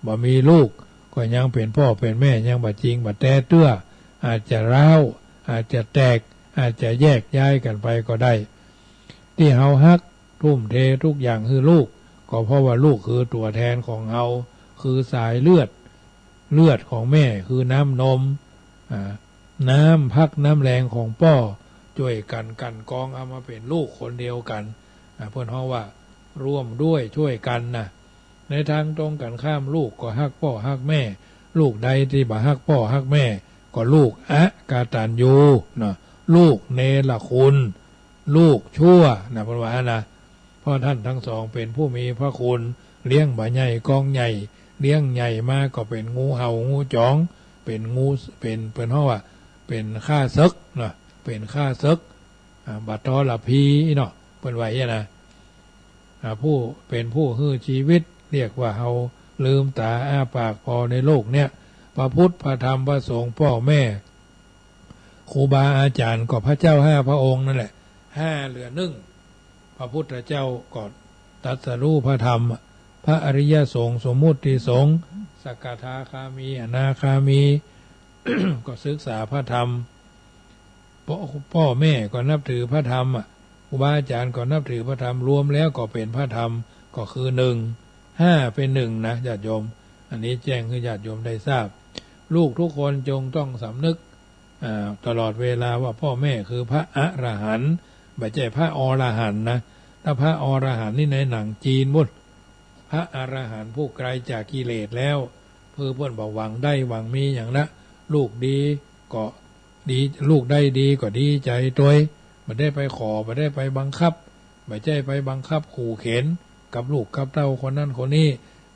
บ่มีลูกก็ยังเป็นพ่อเป็นแม่ยังบ่จริงบ่แต่เตื้ออาจจะร้าวอาจจะแตกอาจจะแยกย้ายกันไปก็ได้ที่เฮาฮักทุ่มเททุกอย่างคือลูกก็เพราะว่าลูกคือตัวแทนของเฮาคือสายเลือดของแม่คือน้ำนมน้ำพักน้ำแรงของพ่อช่วยกันกองเอามาเป็นลูกคนเดียวกันเพื่อนเฮาว่าร่วมด้วยช่วยกันนะในทางตรงกันข้ามลูกก็ฮักพ่อฮักแม่ลูกใดที่บ่ฮักพ่อฮักแม่ก็ลูกกาตัญญูนะลูกเนรคุณลูกชั่วนะเพิ่นว่านะเพราะท่านทั้งสองเป็นผู้มีพระคุณเลี้ยงบ่ใหญ่กองใหญ่เลี้ยงใหญ่มาก็เป็นงูเห่างูจ้องเป็นงูเป็นเฮาว่าเป็นข้าศึกนะเป็นข้าศึกบัดตอละพีเนาะเพิ่นว่าอย่างนะผู้เป็นผู้ฮื้อชีวิตเรียกว่าเฮาลืมตาอ้าปากพอในโลกเนี้ยพระพุทธพระธรรมพระสงฆ์พ่อแม่ครูบาอาจารย์ก็พระเจ้า5พระองค์นั่นแหละ5เหลือ1พระพุทธเจ้าก็ตรัสรู้พระธรรมพระอริยสงฆ์สมมุติสงฆ์สกทาคามีอนาคามี ก็ศึกษาพระธรรมพ่อแม่ก็นับถือพระธรรมครูบาอาจารย์ก็นับถือพระธรรมรวมแล้วก็เป็นพระธรรมก็คือ5เป็น1นะญาติโยมอันนี้แจ้งให้ญาติโยมได้ทราบลูกทุกคนจงต้องสำนึกตลอดเวลาว่าพ่อแม่คือพระอรหันต์ไม่ใช่พระอรหันต์นะถ้าพระอรหันต์นี่ในหนังจีนมุ่นพระอรหันต์ผู้ไกลจากกิเลสแล้วเพื่อเพื่อนบอกหวังได้หวังมีอย่างนะลูกดีก็ดีลูกได้ดีก็ดีใจตัวไม่ได้ไปขอไม่ได้ไปบังคับไม่ใช่ไปบังคับขู่เข็นกับลูกกับเต้าคนนั้นคนนี้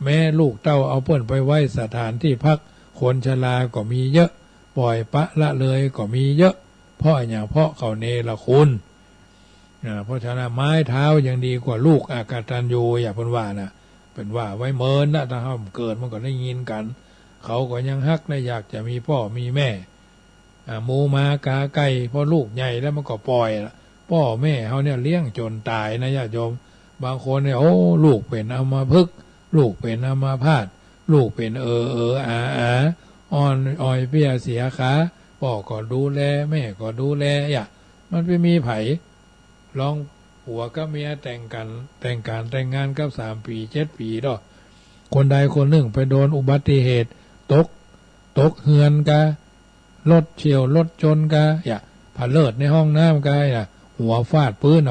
แม้ลูกเต้าเอาเพื่อนไปไว้สถานที่พักคนชราก็มีเยอะปล่อยปะละเลยก็มีเยอะเพราะอย่างเพราะเขาเนรคุณเพราะฉะนั้นไม้เท้ายังดีกว่าลูกอากตัญญูอย่าเพิ่นว่านะเป็นว่าไว้เมินนะถ้าเขาเกิดมันก็ได้ยินกันเขาก็ยังฮักและอยากจะมีพ่อมีแม่หมูม้ากาไก่พอลูกใหญ่แล้วมันก็ปล่อยพ่อแม่เขาเนี่ยเลี้ยงจนตายนะญาติโยมบางคนเนี่ยโอ้ลูกเป็นอัมพฤกษ์ลูกเป็นอัมพาตลูกเป็นอ่อนอ้อยเปียเสียขาพ่อก็ดูแลแม่ก็ดูแลมันไปมีไผลองผัวกับเมียแต่งงานกับ3 ปี 7 ปีดอกคนใดคนหนึ่งไปโดนอุบัติเหตุตกเฮือนกะรถเฉียวรถชนกะผาเลิดในห้องน้ำกะหัวฟาดปืน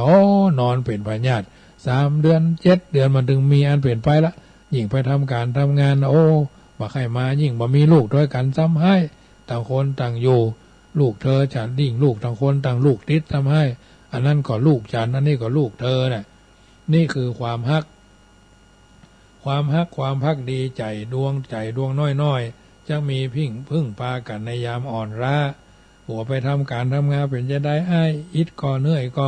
นอนเป็นพยาธิ3 เดือน 7 เดือนมันถึงมีอันเปลี่ยนไปละยิ่งไปทำการทำงานบ่ใครมายิ่งบ่มีลูกด้วยกันซ้ำให้ต่างคนต่างอยู่ลูกเธอฉันยิ่งลูกต่างคนต่างลูกติดซ้ำให้อันนั้นก็ลูกฉันอันนี้ก็ลูกเธอน่ะนี่คือความฮักความภักดีใจดวงน้อยๆจะมีพึ่งพากันในยามอ่อนล้าหัวไปทำการทำงานเป็นจะได้อิดก็เหนื่อยก็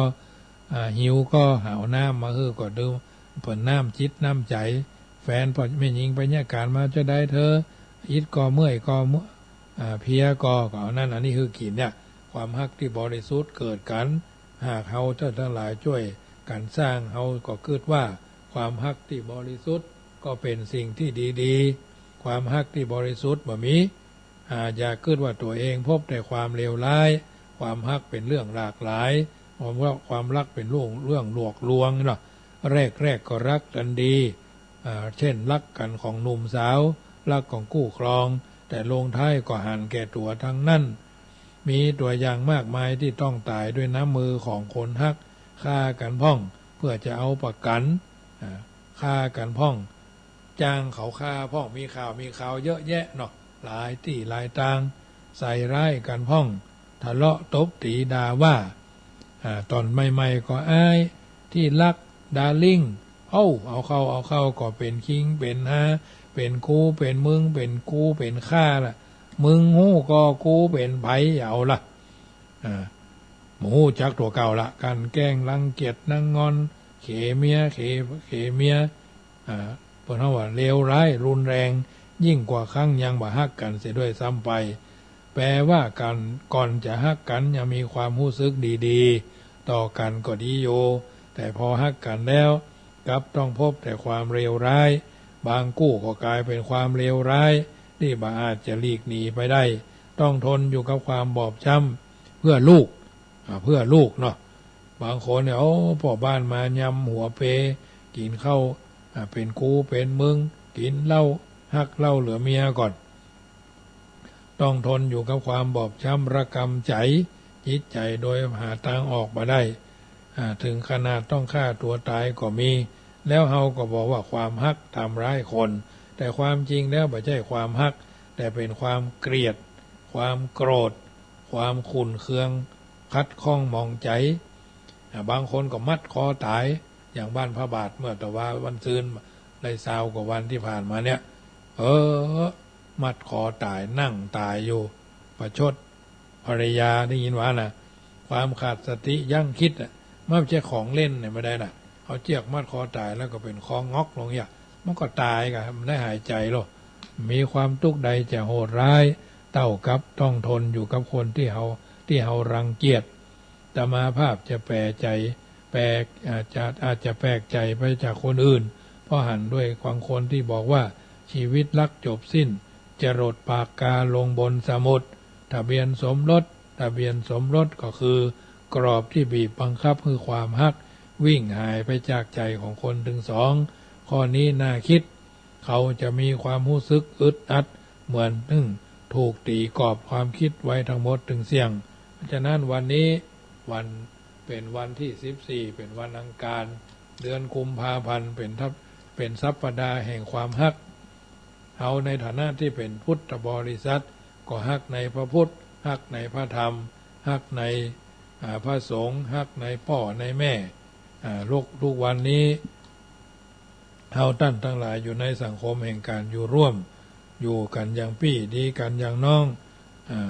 หิวก็หาวน้ำมาก็ดื่มเปิดน้ำจิตน้ำใจแฟนพอไม่ยิงไปเนี่ยการมาจะได้เธออิดก็เมื่อยก็เพียก็เอานั่นอันนี้คือกินเนี่ยความฮักที่บริสุทธิ์เกิดกันหากเฮาเจ้าทั้งหลายช่วยกันสร้างเฮาก็คิดว่าความฮักที่บริสุทธิ์ก็เป็นสิ่งที่ดีๆความฮักที่บริสุทธิ์บ่มีอย่าคิดว่าตัวเองพบแต่ความเลวร้ายความฮักเป็นเรื่องหลากหลายความรักเป็นเรื่องหลอกลวงเนาะแรกก็รักกันดีเช่นรักกันของหนุ่มสาวรักของคู่ครองแต่ลงท้ายก็หันแก่ตัวทั้งนั้นมีตัวอย่างมากมายที่ต้องตายด้วยน้ำมือของคนฮักฆ่ากันพ่องเพื่อจะเอาประกันฆ่ากันพ่องจ้างเขาฆ่าพ่องมีข่าวเยอะแยะเนาะหลายที่หลายทางใส่ร้ายกันพ่องทะเลาะตบตีด่าว่าตอนใหม่ๆก็อ้ายที่รักดาริ่งเอาเข้าก็เป็นคิงเป็นเป็นกูเป็นมึงเป็นกูเป็นข้าล่ะมึงหู้ก็กูเป็นไผเอาล่ะหมูจักตัวเก่าละการแกล้งรังเกียจนั่งงอน เขเมียเขเมียเพิ่นว่าเลวร้ายรุนแรงยิ่งกว่าครั้งยังบ่ฮักกันเสียด้วยซ้ำไปแปลว่ากันก่อนจะฮักกันยังมีความรู้สึกดีๆต่อกันก็ดีโยแต่พอฮักกันแล้วกลับต้องพบแต่ความเลวร้ายบางกู้ก็กลายเป็นความเลวร้ายที่บ่อาจจะหลีกหนีไปได้ต้องทนอยู่กับความบอบช้ำเพื่อลูกเนาะบางคนเนี่ยพ่อบ้านมายำหัวเปกินข้าวเป็นกูเป็นมึงกินเหล้าฮักเหล้าเหลือเมียก่อนต้องทนอยู่กับความบอบช้ำระกำใจจิตใจโดยหาทางออกมาได้ถึงขนาดต้องฆ่าตัวตายก็มีแล้วเฮาก็บอกว่าความฮักทำร้ายคนแต่ความจริงแล้วไม่ใช่ความฮักแต่เป็นความเกลียดความโกรธความขุ่นเคืองคัดข้องมองใจบางคนก็มัดคอตายอย่างบ้านพระบาทเมื่อแต่ว่าวันซืนได้ซาวกว่าวันที่ผ่านมาเนี่ยมัดคอตายนั่งตายอยู่ประชดภรรยาได้ยินว่านะความขาดสติยั่งคิดไม่ใช่ของเล่นเนี่ยไม่ได้นะเขาเจียกมัดคอตายแล้วก็เป็นคองอกลงอย่างมันก็ตายกันมันได้หายใจหรอมีความทุกข์ใดจะโหดร้ายเต้ากับต้องทนอยู่กับคนที่เขารังเกียจแต่มาภาพจะแปลใจแปลกอาจจะแปลกใจไปจากคนอื่นเพราะหันด้วยความคนที่บอกว่าชีวิตรักจบสิ้นจรดปากกาลงบนสมุดทะเบียนสมรสก็คือกรอบที่บีบบังคับคือความฮักวิ่งหายไปจากใจของคนถึงสองข้อนี้น่าคิดเขาจะมีความรู้สึกอึดอัดเหมือนถูกตีกรอบความคิดไว้ทั้งหมดถึงเสี่ยงฉะนั้นวันนี้เป็นวันที่14เป็นวันอังคารเดือนกุมภาพันธ์เป็นสัปดาห์แห่งความฮักเอาในฐานะที่เป็นพุทธบริษัทก็ฮักในพระพุทธฮักในพระธรรมฮักในพระสงฆ์ฮักในพ่อในแม่ทุกวันนี้เราท่านทั้งหลายอยู่ในสังคมแห่งการอยู่ร่วมอยู่กันอย่างพี่ดีกันอย่างน้อง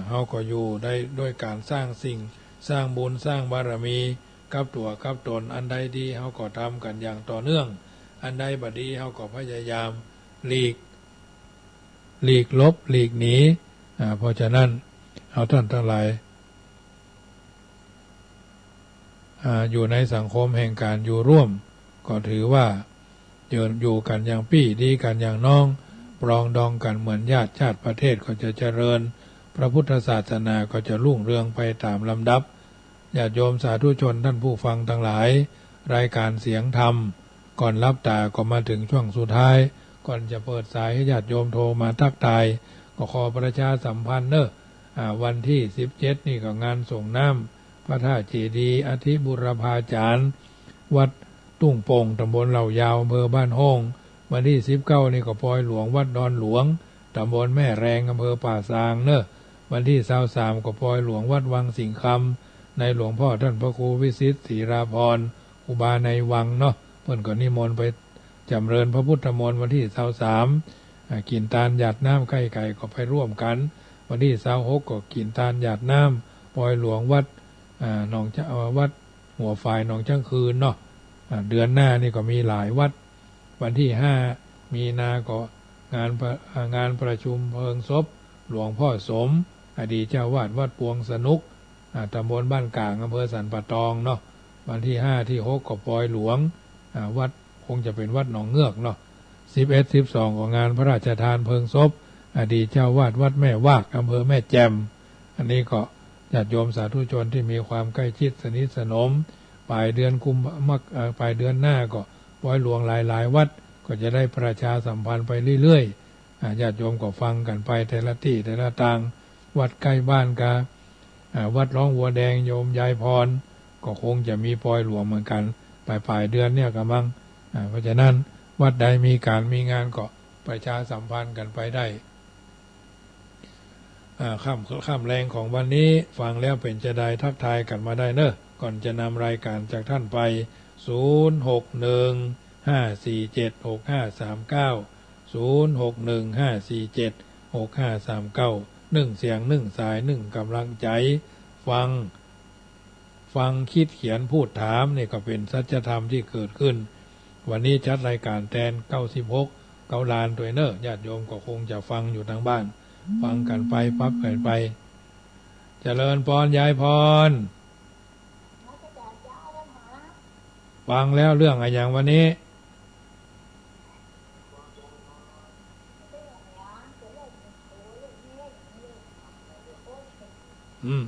เราก็อยู่ได้ด้วยการสร้างสิ่งสร้างบุญสร้างบารมีกับตัวกับตนอันใดดีเราก็ทำกันอย่างต่อเนื่องอันใดบดีเราก็พยายามหลีกลบหลีกหนีเพราะฉะนั้นเอาท่านทั้งหลายอยู่ในสังคมแห่งการอยู่ร่วมก็ถือว่าอยู่กันอย่างพี่ดีกันอย่างน้องปรองดองกันเหมือนญาติชาติประเทศก็จะเจริญพระพุทธศาสนาก็จะรุ่งเรืองไปตามลำดับญาติโยมสาธุชนท่านผู้ฟังทั้งหลายรายการเสียงธรรมก่อนรับตาก็มาถึงช่วงสุดท้ายก่อนจะเปิดสายให้ญาติโยมโทรมาทักทายก็ขอประชาสัมพันธ์วันที่17นี่ก็งานส่งน้ำพระธาตุเจดีย์อธิบุรพาจารย์วัดตุ้งโป่งตำบลเหล่ายาวอำเภอบ้านห้องวันที่19นี่ก็ปอยหลวงวัดดอนหลวงตำบลแม่แรงอำเภอป่าซางวันที่23ก็ปอยหลวงวัดวังสิงคำในหลวงพ่อท่านพระครูวิสิทธิ์ศรีราภรณ์อุบาในวังเพิ่นก็นิมนต์ไปจำเริญพระพุทธมนต์วันที่23กินตาลหยาดน้ำไก่ก็ไปร่วมกันวันที่26ก็กินตาลหยาดน้ำปอยหลวงวัดหนองวัดหัวฝ่ายหนองจ้างคืนเดือนหน้านี่ก็มีหลายวัดวันที่5มีนาก็งานประชุมเพลิงศพหลวงพ่อสมอดีตเจ้าวาดวัดปวงสนุกตำบลบ้านกลางอำเภอสันป่าตองวันที่5ที่6ก็ปอยหลวงวัดคงจะเป็นวัดหนองเงือก11 12ของงานพระราชทานเพลิงศพอดีตเจ้าวาดวัดแม่วากอำเภอแม่แจ่มอันนี้ก็ญาติโยมสาธุชนที่มีความใกล้ชิดสนิทสนมปลายเดือนปลายเดือนหน้าก็ปอยหลวงหลายวัดก็จะได้ประชาสัมพันธ์ไปเรื่อยๆญาติโยมก็ฟังกันไปแต่ละที่แต่ละทางวัดใกล้บ้านกาวัดร้องวัวแดงโยมยายพรก็คงจะมีปอยหลวงเหมือนกันปลายเดือนเนี่ยกำลังเพราะฉะนั้นวัดใดมีการมีงานก็ประชาสัมพันธ์กันไปได้ค่ำแรงของวันนี้ฟังแล้วเป็นจะได้ทักทายกันมาได้ก่อนจะนำรายการจากท่านไป0615476539 0615476539 1 เสียง 1 สาย 1 กำลังใจฟัง ฟังคิดเขียนพูดถามนี่ก็เป็นสัจธรรมที่เกิดขึ้นวันนี้จัดรายการแทน96เกาลานตัวเนอญาติโยมก็คงจะฟังอยู่ทางบ้านฟังกันไปปั๊บกันไปเจริญพรยายพรฟังแล้วเรื่องอะไรอย่างวันนี้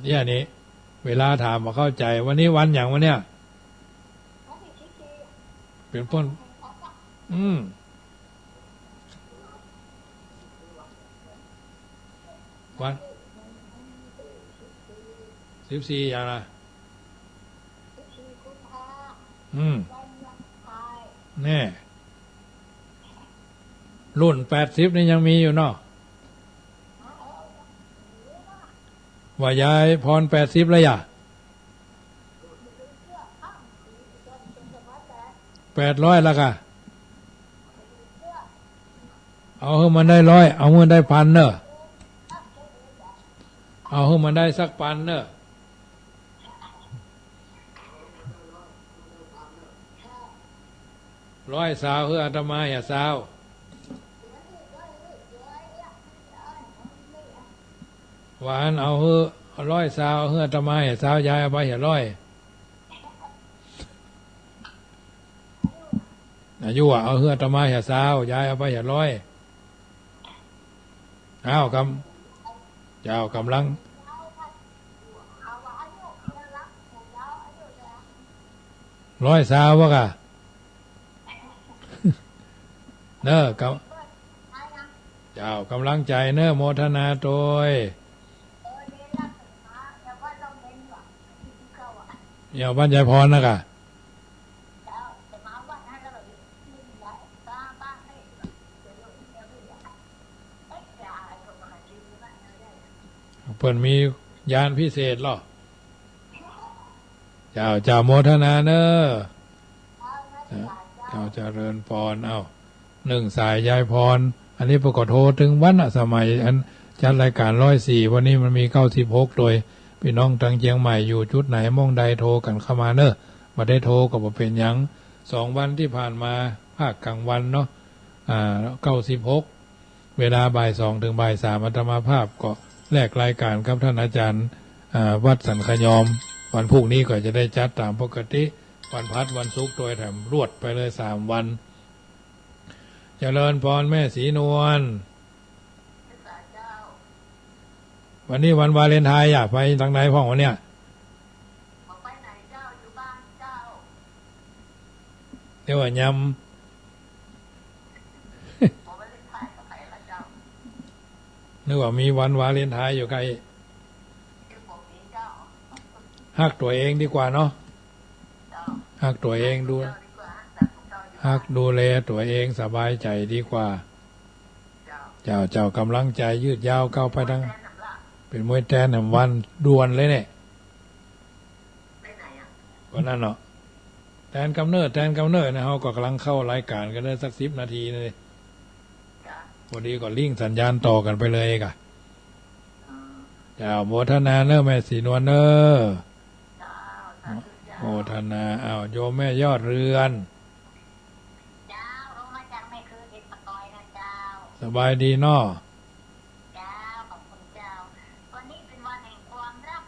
เนี่ยนี้เวลาถามมาเข้าใจวันนี้วันอย่างวันเนี้ยเป็นพ้นวัน14อย่างละแน่รุ่น80นี่ยังมีอยู่เนาะว่ายายพร80แล้วอย่า800แล้วกะเอาให้มันได้100เอาให้มันได้1,000เนอะเอาให้มันได้สัก1,000เนอะ100 สาวคืออาตมาอย่าสาวหวานเอาเฮือ100 สาวเฮืออาตมาอย่าสาวยายเอาไปอย่า100อายุเอาเฮืออาตมาอย่าสาวยายเอาไปอย่า100เอาเจ้ากำลัง100 สาววะกะเนอะเจ้ากำลังใจเนอะโมทนาโดยอย่าบ้านยายพรนะกะเพิ่นมียานพิเศษหรอเจ้าโมทนาเนอะเจ้าเจริญพรเอา1 สายยายพรอันนี้ปรากฏโทรถึงวันสมัยอันจัดรายการ104วันนี้มันมี96โดยพี่น้องทางเชียงใหม่อยู่จุดไหนมองใดโทรกันเข้ามาเนอะมาได้โทรก็บ่เป็นหยัง2 วันที่ผ่านมาภาคกลางวันเนาะ96เวลาบ่าย2ถึงบ่าย3อาตมาภาพก็แลกรายการกับท่านอาจารย์วัดสันขยอมวันพรุ่งนี้ก็จะได้จัดตามปกติวันพัดวันศุกร์โดยแถมรวดไปเลย3 วันเจริญพรแม่ศรีนวลวันนี้วันวาเลนไทน์อยากไปทางไหนพ่อวันเนี้ยไปไหนเจ้าอยู่บ้านเจ้าเดี๋ยวยำนึกว่ามีวันวาเลนไทน์อยู่ไกลฮักตัวเองดีกว่าเนาะฮักตัวเองดูฮักดูแลตัวเองสบายใจดีกว่าเจ้ากำลังใจยืดยาวก้าวไปทั้งเป็นมวยแทนแห่งวันดวนเลยเนี่ยวันนั้นเนาะแทนกำเนิดนะเขาก็กำลังเข้ารายการกันได้สัก10 นาทีเลยพอดีก็ลิงก์สัญญาณต่อกันไปเลยกะเจ้าโมทนาเนอะแม่ศรีนวลเนอะโมทนาเอาโยมแม่ยอดเรือนเจ้าลงมาจากแม่คือเด็กปะตอยนะเจ้าสบายดีเนาะเจ้าขอบคุณเจ้าวันนี้เป็นวันแห่งความรัก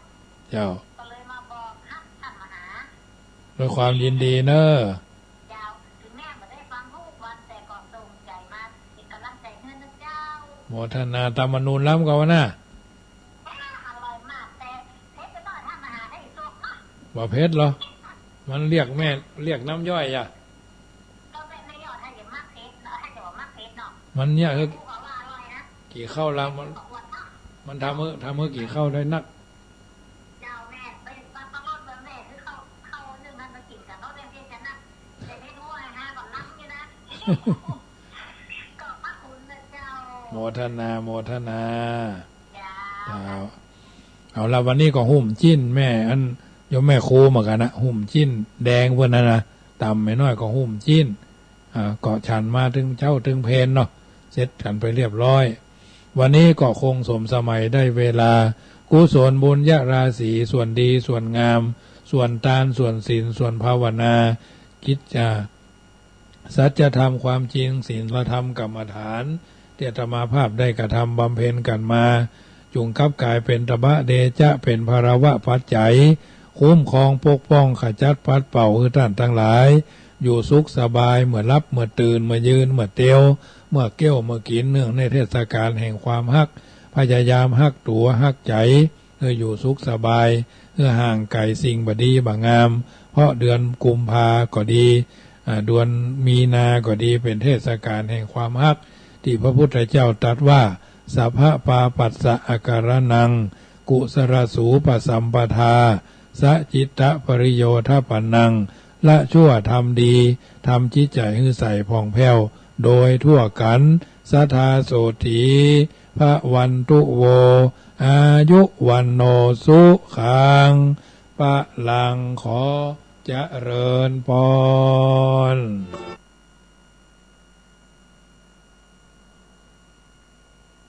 เจ้าก็เลยมาบอกฮักท่านมหาด้วยความยินดีเนอะเจ้าถึงแม่ไม่ได้ฟังทุกวันแต่ก็ส่งใจมาเป็นกำลังใจให้นะเจ้าโมทนาตามมนูนล้ำกันวะน่ะอร่อยมากแต่เพชรน้อยท่านมหาได้สุกเนาะว่าเพชรเหรอมันเรียกแม่เรียกน้ำย่อยอ่ะก็ไม่ย่อยให้เดี๋ยวมากเพชรให้เดี๋ยวมากเพชรเนาะมันเนี่ยคือกี่เข้าแล้วมันทำเมื่อกี่เข้าได้นักเจ้าแม่ไปตลอดเลยแม่คือเข้าเรื่องนั้นมากินกันเขาเรียกกันนะแต่ไม่รู้อะไรฮะก่อนล้ำอยู่นะก็พระคุณนะเจ้าโมทนาเจ้าเอาละวันนี้ก็หุ่มจิ้นแม่อันโยมแม่ครูเหมือนกันนะหุ่มจิ้นแดงเพื่อนนะตำไม่น้อยก็หุ่มจิ้นเกาะฉันมาถึงเจ้าถึงเพนเนาะเสร็จกันไปเรียบร้อยวันนี้ก็คงสมสมัยได้เวลากุศลบุญญาราศีส่วนดีส่วนงาม ส่วนทานส่วนศีลส่วนภาวนากิจจาสัจธรรมความจริงศีลธรรมกรรมฐานที่อาตมาภาพได้กระทำบำเพ็ญกันมาจุงคับกายเป็นตบะเดจะเป็นภารวะปัจจัยคุ้มครองปกป้องขจัดปัดเป่าคือท่านทั้งหลายอยู่สุขสบายเมื่อรับเมื่อตื่นเมื่อยืนเมื่อเตียวเมื่อเกี้ยวเมื่อกินเนื่องในเทศกาลแห่งความฮักพยายามฮักตัวฮักใจเพื่ออยู่สุขสบายเพื่อห่างไกลสิ่งบดีบางามเพราะเดือนกุมภาก็ดีเดือนมีนาก็ดีเป็นเทศกาลแห่งความฮักที่พระพุทธเจ้าตรัสว่าสัพพะปาปัสสะอาการนังกุสรสูปสัมปทาสะจิตตะปริโยทปันนังละชั่วทำดีทำจิตใจให้ใส่ผ่องแผ้วโดยทั่วกันสัทธาโสถีพระวันตุโวอายุวันโนสุขังปะลังขอเจริญพร